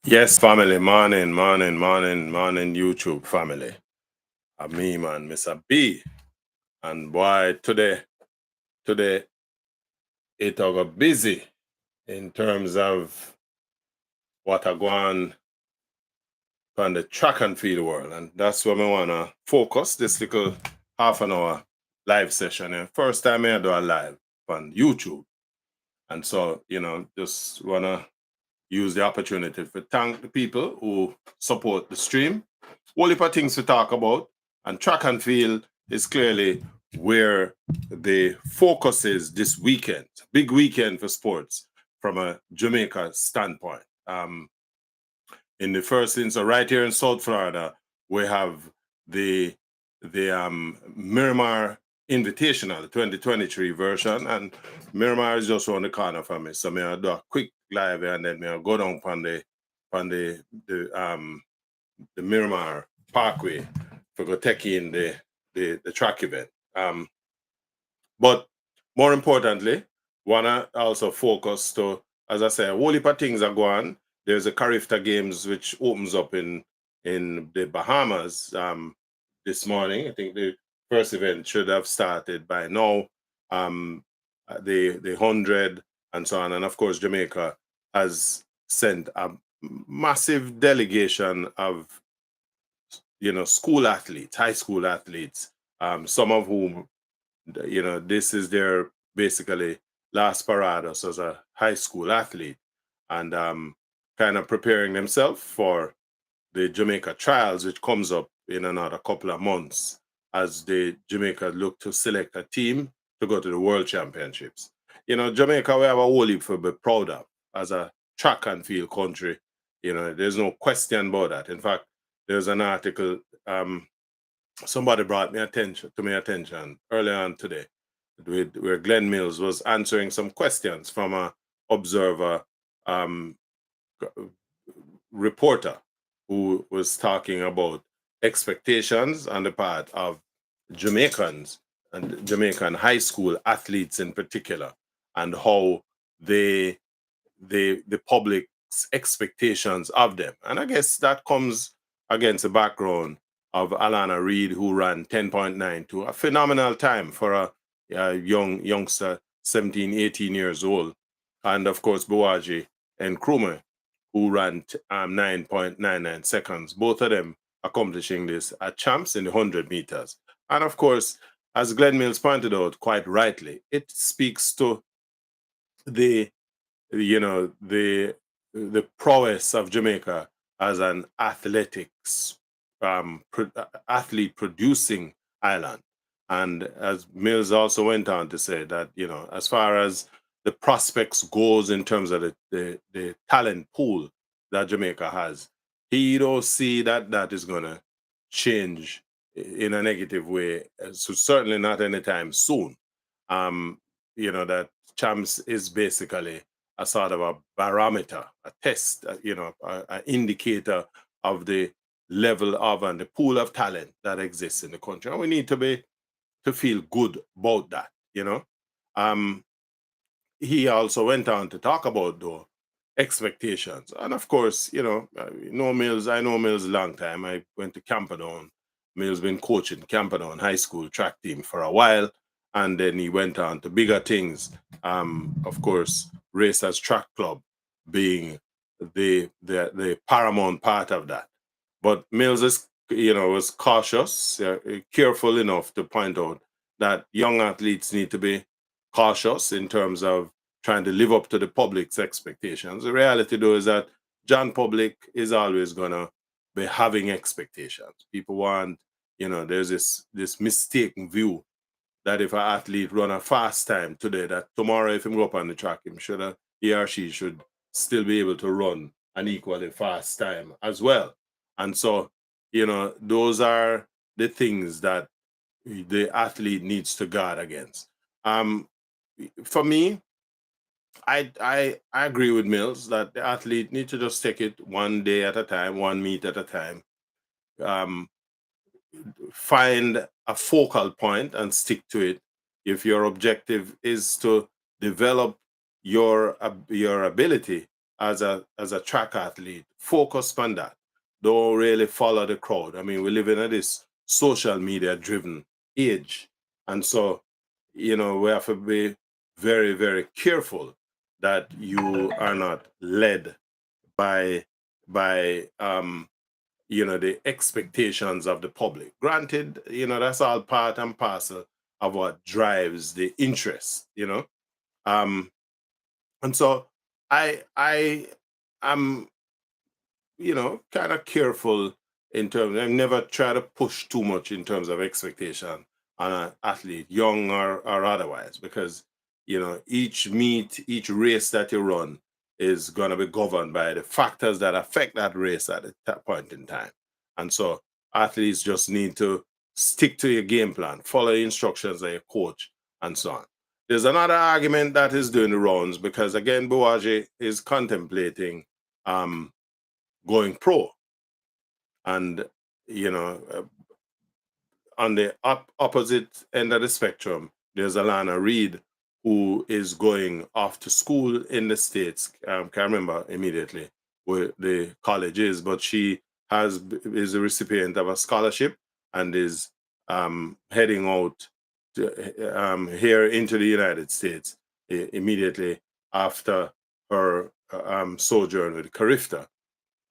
Yes, family, morning, morning, morning, morning, YouTube family. Me, man, Mr. B. And boy, today, it all got busy in terms of what I go on the track and field world. And that's where I want to focus this little half an hour live session. And first time I do a live on YouTube. And so, just want to use the opportunity to thank the people who support the stream. Whole heap of things to talk about, and track and field is clearly where the focus is this weekend. Big weekend for sports from a Jamaica standpoint. In the first instance, right here in South Florida, we have the Miramar Invitational, the 2023 version, and Miramar is just around the corner from me. So I'll do a quick live and then I'll go down on the Miramar Parkway for go take in the track event. But more importantly, wanna also focus to, as I say, a whole heap of things are going. There's a Carifta Games which opens up in the Bahamas this morning. I think the first event should have started by now. The 100 and so on, and of course Jamaica has sent a massive delegation of school athletes, high school athletes, some of whom this is their basically last parados as a high school athlete, and kind of preparing themselves for the Jamaica trials, which comes up in another couple of months as the Jamaica look to select a team to go to the World Championships. Jamaica, we have a whole heap to be proud of as a track and field country. There's no question about that. In fact, there's an article somebody brought me attention earlier on today, where Glenn Mills was answering some questions from a observer um, reporter who was talking about expectations on the part of Jamaicans and Jamaican high school athletes in particular, and how they the public's expectations of them. And I guess that comes against the background of Alana Reid, who ran 10.92, a phenomenal time for a youngster, 17, 18 years old. And of course, Buwaji and Krume, who ran 9.99 seconds, both of them accomplishing this at champs in the 100 meters. And of course, as Glenn Mills pointed out quite rightly, it speaks to the the prowess of Jamaica as an athlete producing island. And as Mills also went on to say that, as far as the prospects goes in terms of the talent pool that Jamaica has, he don't see that is gonna change in a negative way. So certainly not anytime soon. That champs is basically a sort of a barometer, a test, an indicator of the level of and the pool of talent that exists in the country. And we need to feel good about that. Um, he also went on to talk about the expectations. And of course, I know Mills a long time. I went to Camperdown. Mills been coaching Camperdown High School track team for a while. And then he went on to bigger things. Of course, Racers Track Club being the paramount part of that. But Mills was cautious, careful enough to point out that young athletes need to be cautious in terms of trying to live up to the public's expectations. The reality, though, is that John Public is always gonna be having expectations. People want, there's this mistaken view that if an athlete run a fast time today, that tomorrow if him go up on the track, he or she should still be able to run an equally fast time as well. And so, those are the things that the athlete needs to guard against. For me, I agree with Mills that the athlete need to just take it one day at a time, one meet at a time. Um, find a focal point and stick to it. If your objective is to develop your ability as a track athlete, focus on that. Don't really follow the crowd. I mean, we live in this social media driven age. And so, we have to be very, very careful that you are not led by the expectations of the public. Granted, that's all part and parcel of what drives the interest. Um, and so I am, kind of careful in terms. I never try to push too much in terms of expectation on an athlete, young or otherwise, because each meet, each race that you run is going to be governed by the factors that affect that race at that point in time. And so athletes just need to stick to your game plan, follow the instructions of your coach, and so on. There's another argument that is doing the rounds because again, Buwaji is contemplating um, going pro. And, you know, uh, on the opposite end of the spectrum, there's Alana Reed, who is going off to school in the States. Can't remember immediately where the college is, but she is a recipient of a scholarship and is heading out here into the United States immediately after her sojourn with Carifta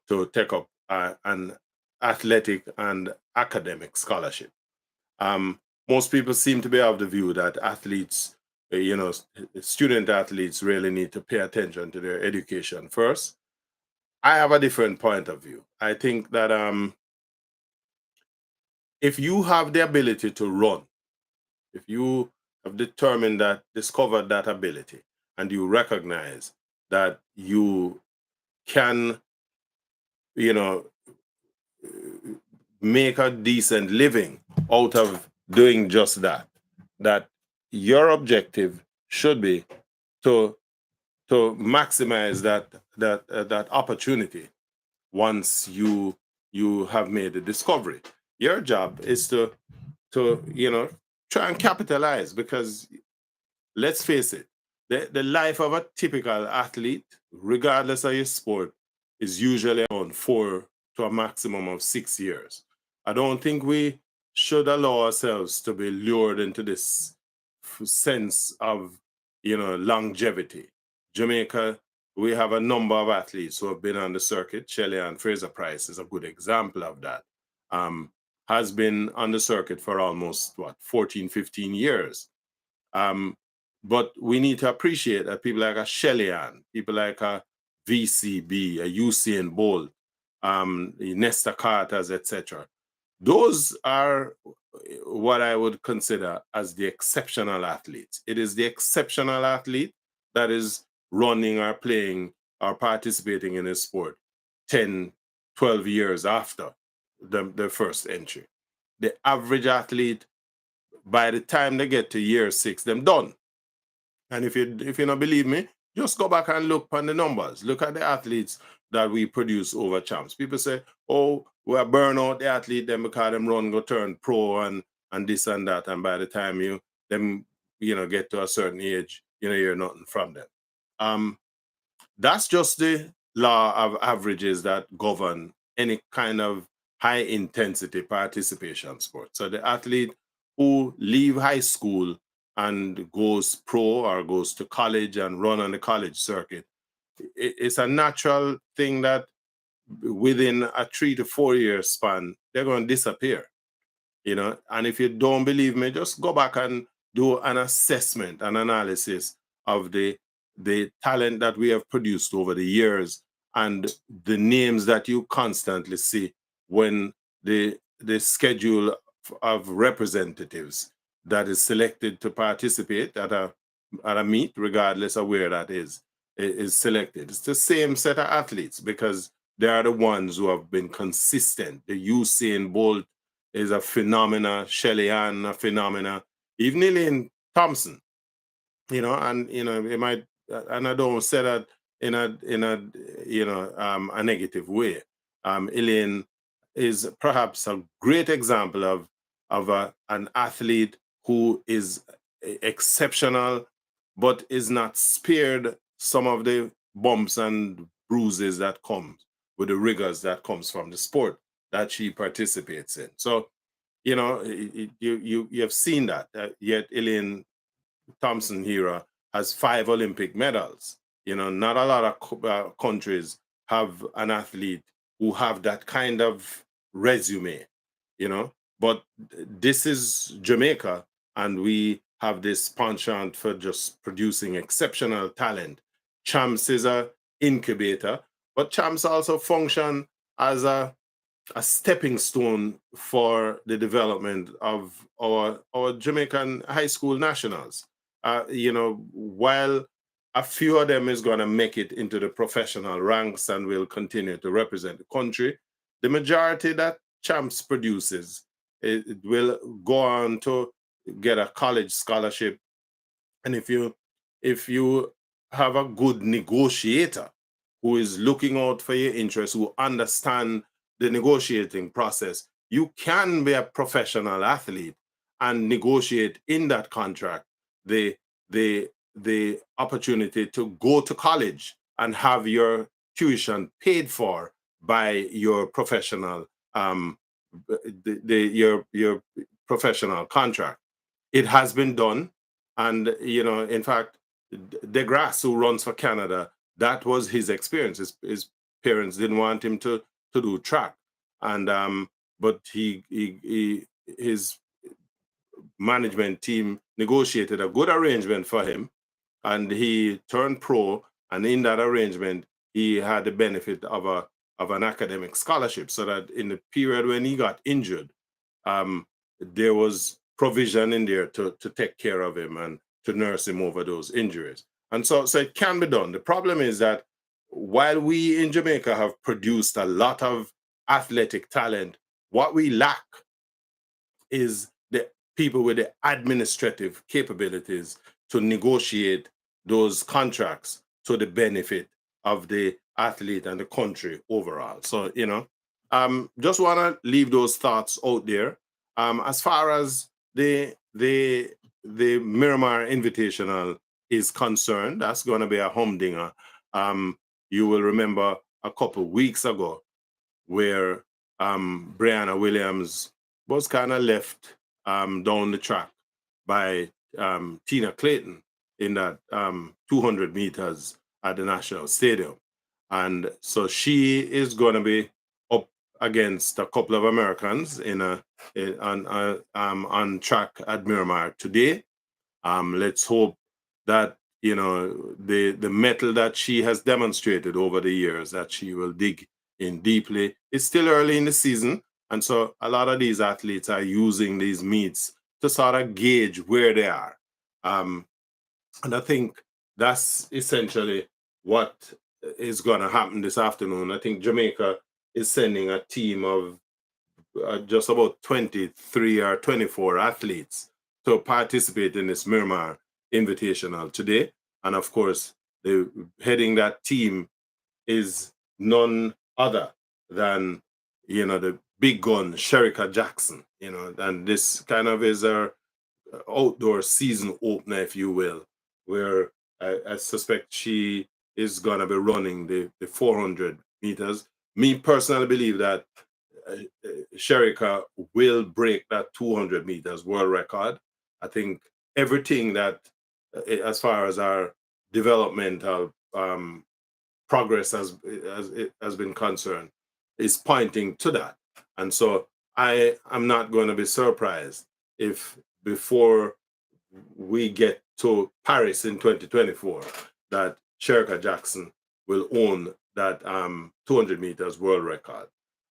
to take up an athletic and academic scholarship. Um, Most people seem to be of the view that athletes, student athletes really need to pay attention to their education first. I have a different point of view. I think that if you have the ability to run, if you have discovered that ability, and you recognize that you can, you know, make a decent living out of doing just that, that your objective should be to maximize that opportunity once you have made the discovery. Your job is to try and capitalize, because let's face it, the life of a typical athlete, regardless of your sport, is usually around 4 to a maximum of 6 years. I don't think we should allow ourselves to be lured into this sense of longevity. Jamaica, we have a number of athletes who have been on the circuit. Shelley and Fraser Price is a good example of that. Has been on the circuit for almost 14, 15 years. But we need to appreciate that people like a Shellyan, people like a VCB, a Usain Bolt, Nesta Carters, etc. Those are what I would consider as the exceptional athletes. It is the exceptional athlete that is running or playing or participating in a sport 10, 12 years after the first entry. The average athlete, by the time they get to year 6, them done. And if you don't believe me, just go back and look on the numbers. Look at the athletes that we produce over champs. People say, "Oh, we're burn out the athlete them because them run go turn pro and this and that." And by the time them get to a certain age, you're nothing from them. Um, that's just the law of averages that govern any kind of high intensity participation sport. So the athlete who leave high school and goes pro or goes to college and run on the college circuit, it's a natural thing that within a 3 to 4 year span, they're going to disappear. And if you don't believe me, just go back and do an assessment, an analysis of the talent that we have produced over the years and the names that you constantly see when the schedule of representatives that is selected to participate at a meet, regardless of where that is selected. It's the same set of athletes because they are the ones who have been consistent. The Usain Bolt is a phenomena, Shelly Ann a phenomena, even Elaine Thompson, and it might, and I don't say that in a negative way. Elaine is perhaps a great example of an athlete who is exceptional, but is not spared some of the bumps and bruises that comes with the rigors that comes from the sport that she participates in. So, you have seen that. Yet Elaine Thompson Hera has 5 Olympic medals. Not a lot of countries have an athlete who have that kind of resume. You know, but this is Jamaica, and we have this penchant for just producing exceptional talent. Champs is a incubator, but Champs also function as a stepping stone for the development of our Jamaican high school nationals. While a few of them is going to make it into the professional ranks and will continue to represent the country, the majority that Champs produces, it will go on to get a college scholarship. And if you have a good negotiator who is looking out for your interests, who understand the negotiating process, you can be a professional athlete and negotiate in that contract the the opportunity to go to college and have your tuition paid for by your professional your professional contract. It has been done. And, in fact, DeGrasse, who runs for Canada, that was his experience. His parents didn't want him to do track. And, but his management team negotiated a good arrangement for him, and he turned pro. And in that arrangement, he had the benefit of an academic scholarship, so that in the period when he got injured, there was provision in there to take care of him and to nurse him over those injuries. And so it can be done. The problem is that while we in Jamaica have produced a lot of athletic talent, what we lack is the people with the administrative capabilities to negotiate those contracts to the benefit of the athlete and the country overall. So, just want to leave those thoughts out there. As far as the Miramar Invitational is concerned, that's going to be a humdinger. You will remember a couple weeks ago where Brianna Williams was kind of left down the track by Tina Clayton in that 200 meters at the National Stadium. And so she is going to be up against a couple of Americans on track at Miramar today. Let's hope that the metal that she has demonstrated over the years, that she will dig in deeply. It's still early in the season, and so a lot of these athletes are using these meets to sort of gauge where they are. And I think that's essentially what is going to happen this afternoon. I think Jamaica is sending a team of just about 23 or 24 athletes to participate in this Miramar Invitational today. And of course, heading that team is none other than, the big gun, Sherika Jackson, and this kind of is our outdoor season opener, if you will, where I suspect she is going to be running the 400 meters. Me personally believe that Sherika will break that 200 meters world record. I think everything that, as far as our developmental progress has been concerned, is pointing to that. And so I am not going to be surprised if before we get to Paris in 2024, that Sherika Jackson will own that 200 meters world record.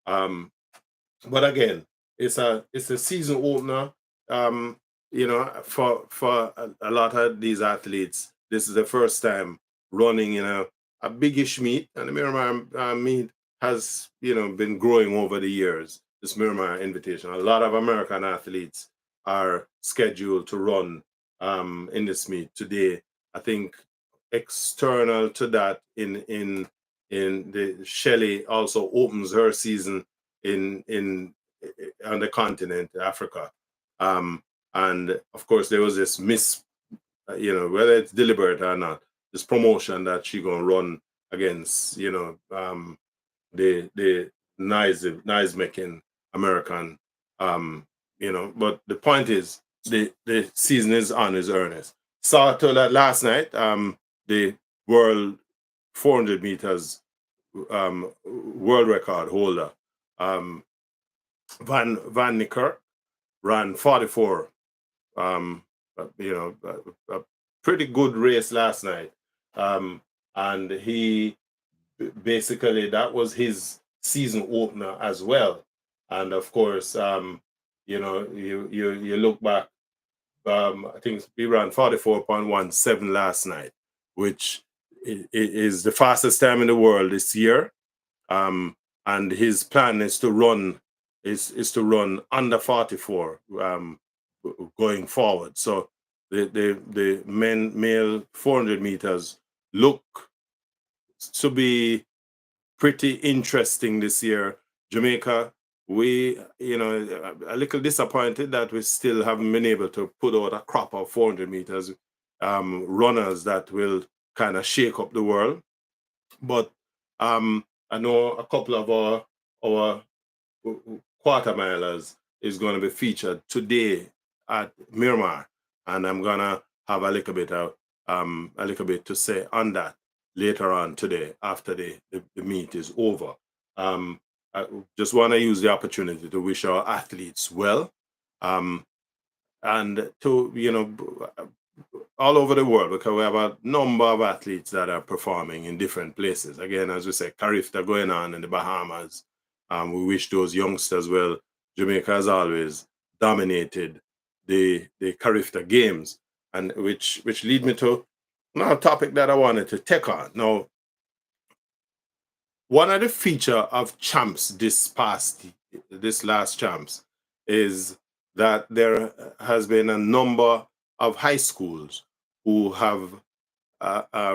But again, it's a season opener. For a lot of these athletes, this is the first time running in a biggish meet, and the Miramar meet has been growing over the years. This Miramar Invitation, a lot of American athletes are scheduled to run in this meet today. I think external to that, in the Shelley also opens her season in on the continent, Africa. And of course, there was this whether it's deliberate or not, this promotion that she gonna run against, the noise making American. Um, but the point is the season is on is earnest. Saw to that last night. The world 400 meters world record holder um, Van Nicker ran 44. Um, a pretty good race last night, um, and he basically that was his season opener as well. And of course, you look back. I think we ran 44.17 last night, which is the fastest time in the world this year. Um, and his plan is to run to run under 44 going forward. So the male 400 meters look to be pretty interesting this year. Jamaica, we, a little disappointed that we still haven't been able to put out a crop of 400 meters runners that will kind of shake up the world. But I know a couple of our quarter milers is going to be featured today at Miramar, and I'm gonna have a little bit to say on that later on today after the meet is over. I just want to use the opportunity to wish our athletes well, um, and to all over the world, because we have a number of athletes that are performing in different places. Again, as we say, Carifta going on in the Bahamas. We wish those youngsters well. Jamaica has always dominated the Carifta games, and which lead me to another topic that I wanted to take on. Now, one of the feature of champs this last champs is that there has been a number of high schools who have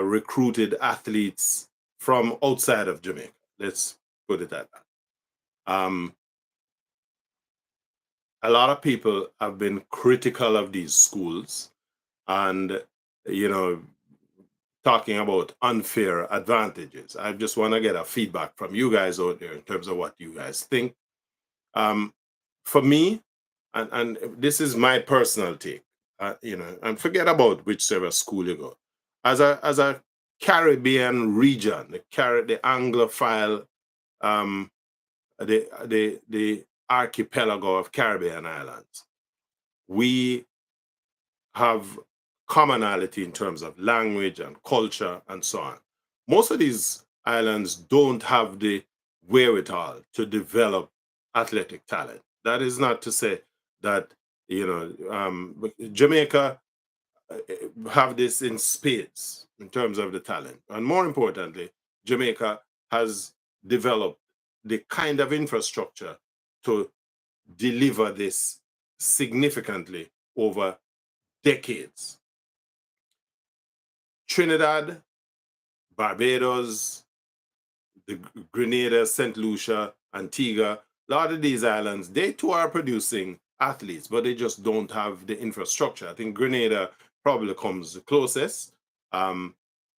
recruited athletes from outside of Jamaica. Let's put it at that. A lot of people have been critical of these schools and, you know, talking about unfair advantages. I just want to get a feedback from you guys out there in terms of what you guys think. Um, for me, and this is my personal take, and forget about whichever school you go. As a Caribbean region, the Anglophile, um, the archipelago of Caribbean islands, we have commonality in terms of language and culture and so on. Most of these islands don't have the wherewithal to develop athletic talent. That is not to say that Jamaica have this in spades in terms of the talent, and more importantly, Jamaica has developed the kind of infrastructure to deliver this significantly over decades. Trinidad, Barbados, the Grenada, St. Lucia, Antigua, a lot of these islands, they too are producing athletes, but they just don't have the infrastructure. I think Grenada probably comes the closest. Um,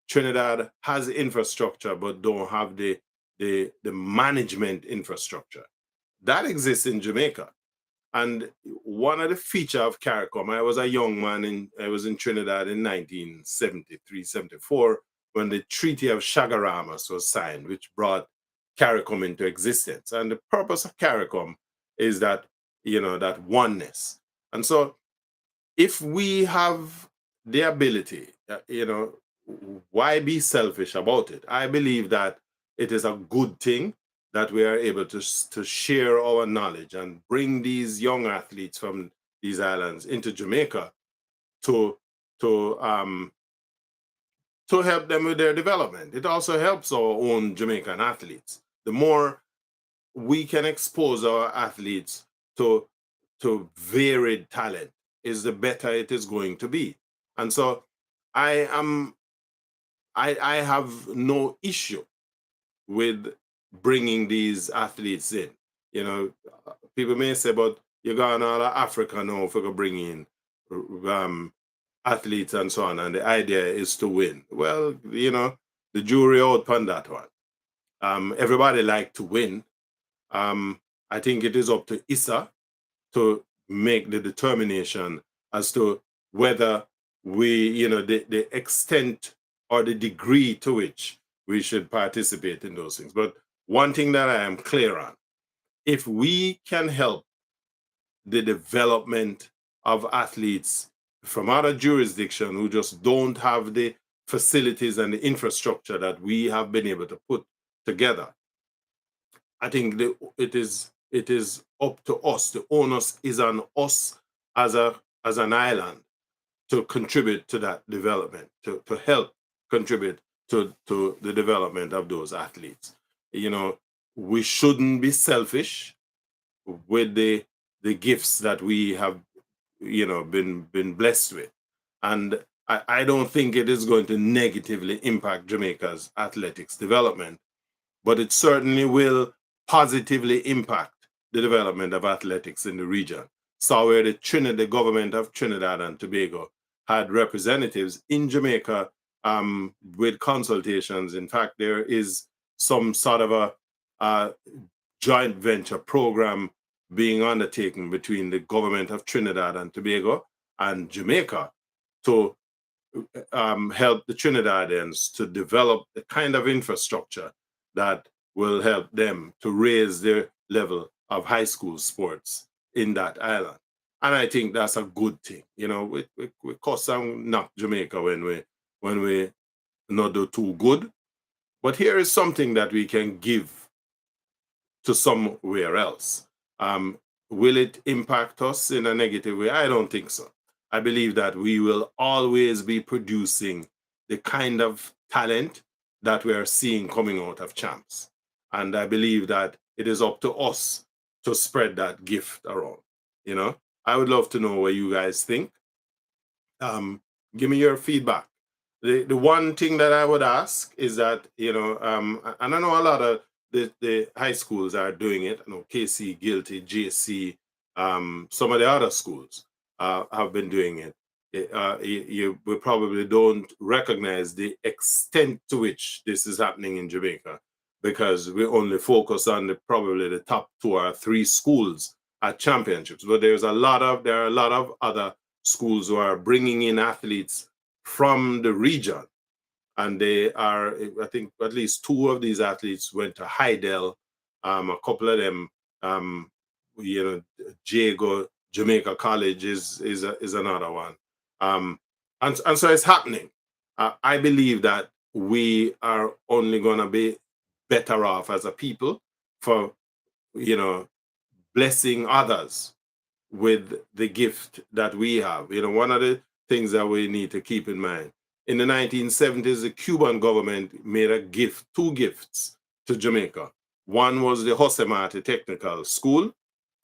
Trinidad has infrastructure, but don't have the management infrastructure. That exists in Jamaica. And one of the feature of CARICOM, I was a young man I was in Trinidad in 1973, 74, when the Treaty of Chaguaramas was signed, which brought CARICOM into existence. And the purpose of CARICOM is that, that oneness. And so if we have the ability, why be selfish about it? I believe that it is a good thing that we are able to share our knowledge and bring these young athletes from these islands into Jamaica to to um, to help them with their development. It also helps our own Jamaican athletes. The more we can expose our athletes to varied talent, is the better it is going to be. And so I am I have no issue with bringing these athletes in. You know, people may say, but you're going all of Africa now if we bring in um, athletes and so on, and the idea is to win. Well, the jury out on that one. Everybody like to win. I think it is up to ISA to make the determination as to whether the extent or the degree to which we should participate in those things. But one thing that I am clear on, if we can help the development of athletes from other jurisdictions who just don't have the facilities and the infrastructure that we have been able to put together, I think it is up to us. The onus is on us as an island to contribute to that development, to help contribute to the development of those athletes. You know, we shouldn't be selfish with the gifts that we have, been blessed with. And I don't think it is going to negatively impact Jamaica's athletics development, but it certainly will positively impact the development of athletics in the region. So where the government of Trinidad and Tobago had representatives in Jamaica, with consultations. In fact, there is some sort of a joint venture program being undertaken between the government of Trinidad and Tobago and Jamaica to help the Trinidadians to develop the kind of infrastructure that will help them to raise their level of high school sports in that island. And I think that's a good thing. We cuss and knock Jamaica when we not do too good. But here is something that we can give to somewhere else. Will it impact us in a negative way? I don't think so. I believe that we will always be producing the kind of talent that we are seeing coming out of champs. And I believe that it is up to us to spread that gift around. I would love to know what you guys think. Give me your feedback. The one thing that I would ask is that, and I know a lot of the high schools are doing it. I know KC, Guilty, JC, some of the other schools have been doing it. We probably don't recognize the extent to which this is happening in Jamaica because we only focus on probably the top 2 or 3 schools at championships. But there are a lot of other schools who are bringing in athletes from the region. And I think at least 2 of these athletes went to Hydel. A couple of them, Jago, Jamaica College is another one. And so it's happening. I believe that we are only going to be better off as a people for, blessing others with the gift that we have. One of the things that we need to keep in mind. In the 1970s, the Cuban government made 2 gifts to Jamaica. One was the Jose Marti Technical School,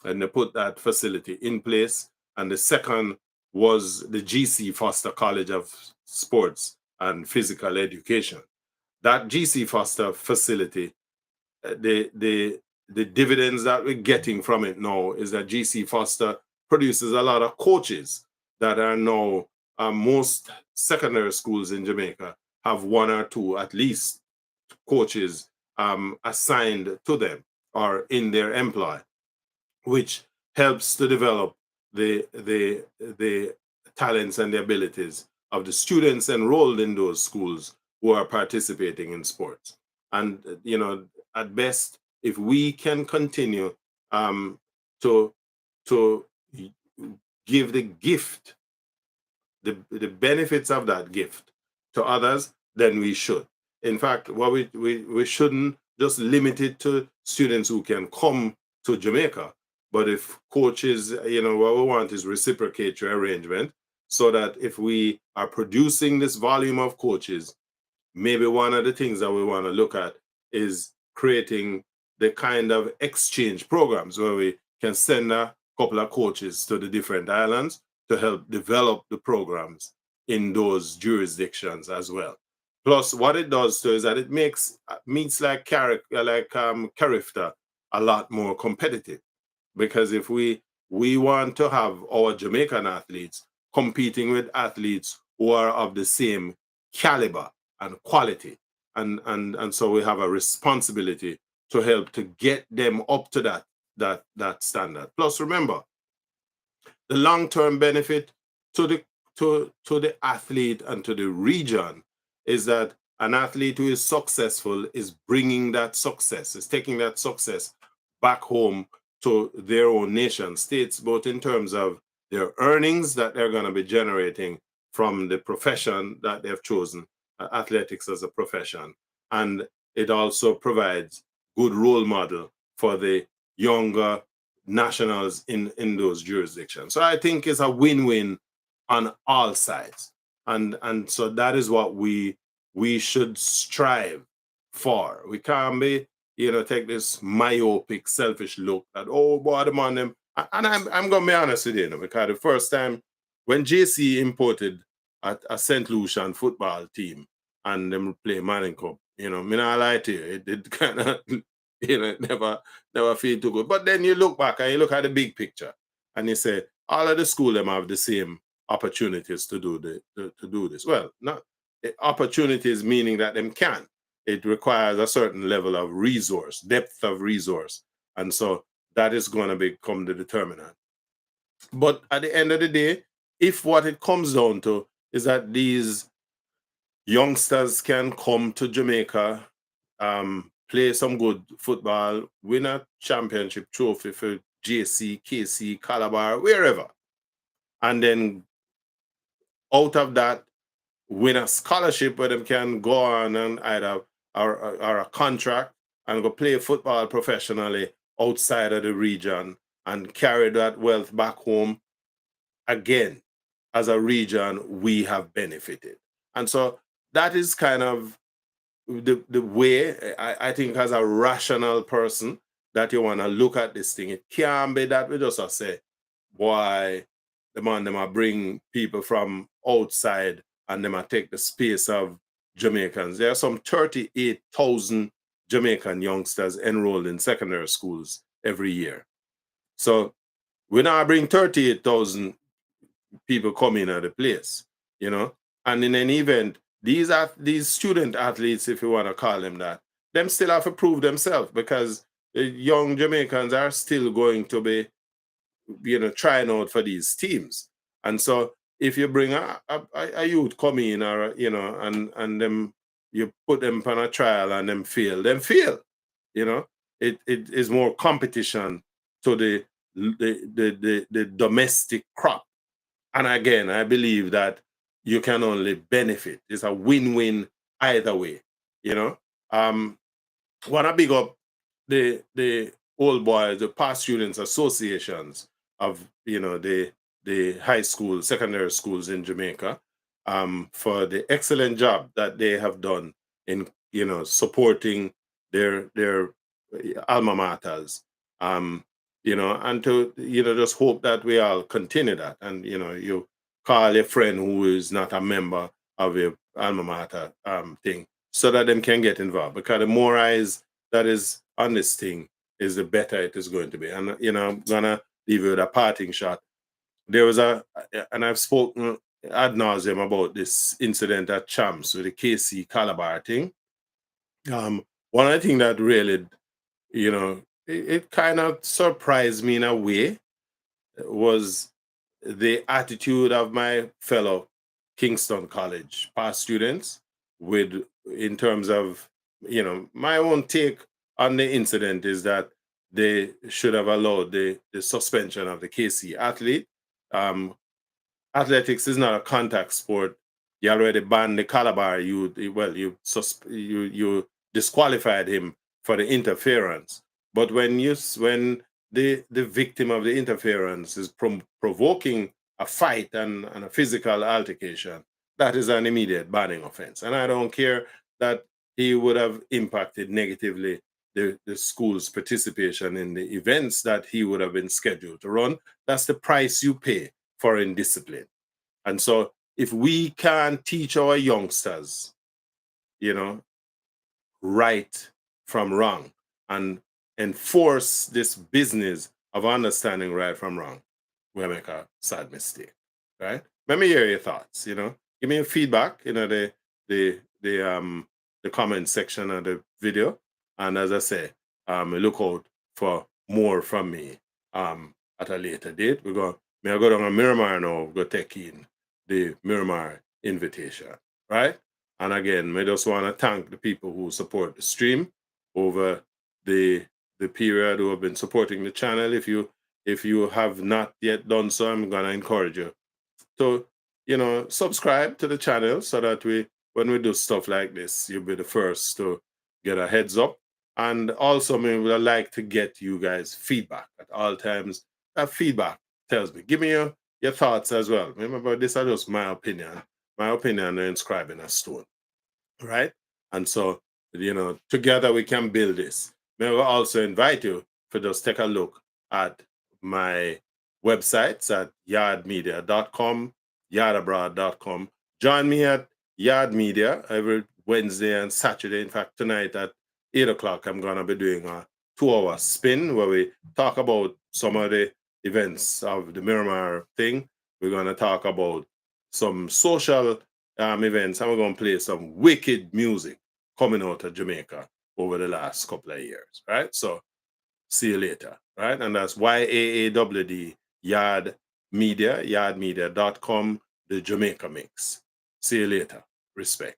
and they put that facility in place. And the second was the GC Foster College of Sports and Physical Education. That GC Foster facility, the dividends that we're getting from it now is that GC Foster produces a lot of coaches that are now most secondary schools in Jamaica have 1 or 2 at least coaches assigned to them or in their employ, which helps to develop the talents and the abilities of the students enrolled in those schools who are participating in sports. And at best, if we can continue to give the gift, the benefits of that gift to others, then we should. In fact, what we shouldn't just limit it to students who can come to Jamaica. But if coaches, what we want is reciprocatory arrangement so that if we are producing this volume of coaches, maybe one of the things that we want to look at is creating the kind of exchange programs where we can send a couple of coaches to the different islands to help develop the programs in those jurisdictions as well. Plus, what it does too is that it makes meets like Carifta a lot more competitive. Because if we want to have our Jamaican athletes competing with athletes who are of the same caliber and quality and so we have a responsibility to help to get them up to that standard. Plus, remember, the long-term benefit to the athlete and to the region is that an athlete who is successful is bringing that success, is taking that success back home to their own nation states, both in terms of their earnings that they're going to be generating from the profession that they've chosen, athletics as a profession, and it also provides good role model for the younger nationals in those jurisdictions. So I think it's a win-win on all sides, and so that is what we should strive for. We can't be, take this myopic, selfish look at, oh boy, the man them. And I'm gonna be honest with you, because the first time when JC imported a St. Lucian football team and them play Manning Cup, me not lie to you, it did kind of never feel too good. But then you look back and you look at the big picture and you say all of the school them have the same opportunities to do to do this. Well, not opportunities meaning that them can. It requires a certain level of resource, depth of resource, and so that is going to become the determinant. But at the end of the day, if what it comes down to is that these youngsters can come to Jamaica, play some good football, win a championship trophy for JC, KC, Calabar, wherever, and then out of that, win a scholarship where they can go on and either or a contract and go play football professionally outside of the region and carry that wealth back home. Again, as a region, we have benefited. And so that is kind of the way I think as a rational person that you want to look at this thing. It can't be that we just say, boy, the man them are bring people from outside and them are take the space of Jamaicans. There are some 38,000 Jamaican youngsters enrolled in secondary schools every year. So we now bring 38,000 people coming at the place, And in any event, these student athletes, if you want to call them that, them still have to prove themselves because the young Jamaicans are still going to be, trying out for these teams. And so if you bring a youth come in or, and them, you put them on a trial and them fail, it is more competition to the domestic crop. And again, I believe that you can only benefit. It's a win-win either way, Want to big up the old boys, the past students associations of the high school, secondary schools in Jamaica, for the excellent job that they have done in supporting their alma maters. And to just hope that we all continue that, and you call a friend who is not a member of your alma mater thing, so that them can get involved, because the more eyes that is on this thing is the better it is going to be. And I'm gonna leave you with a parting shot. There was and I've spoken ad nauseum about this incident at Champs with the KC Calabar thing. One of the things that really, it kind of surprised me in a way was the attitude of my fellow Kingston College past students in terms of, my own take on the incident is that they should have allowed the suspension of the KC athlete. Athletics is not a contact sport. You already banned the Calabar. You disqualified him for the interference. But when the victim of the interference is provoking a fight and a physical altercation, that is an immediate banning offense. And I don't care that he would have impacted negatively the school's participation in the events that he would have been scheduled to run. That's the price you pay for indiscipline. And so if we can teach our youngsters, right from wrong and enforce this business of understanding right from wrong, we'll make a sad mistake, right? Let me hear your thoughts, Give me your feedback, the the comment section of the video. And as I say, look out for more from me at a later date. May I go down to Miramar now, go take in the Miramar invitation, right? And again, I just want to thank the people who support the stream over the period, who have been supporting the channel. If you have not yet done so, I'm gonna encourage you to, subscribe to the channel so that when we do stuff like this, you'll be the first to get a heads up. And also, we would like to get you guys feedback at all times. That feedback tells me, give me your thoughts as well. Remember, this is just my opinion. My opinion is inscribed in a stone, right? And so, together we can build this. May I also invite you to just take a look at my websites at yaawdmedia.com, yaawdabroad.com. Join me at Yaawd Media every Wednesday and Saturday. In fact, tonight at 8 o'clock, I'm going to be doing a 2-hour spin where we talk about some of the events of the Miramar thing. We're going to talk about some social events, and we're going to play some wicked music coming out of Jamaica over the last couple of years, right? So see you later, right? And that's YAAWD, Yaawd Media, yaawdmedia.com, the Jamaica Mix. See you later. Respect.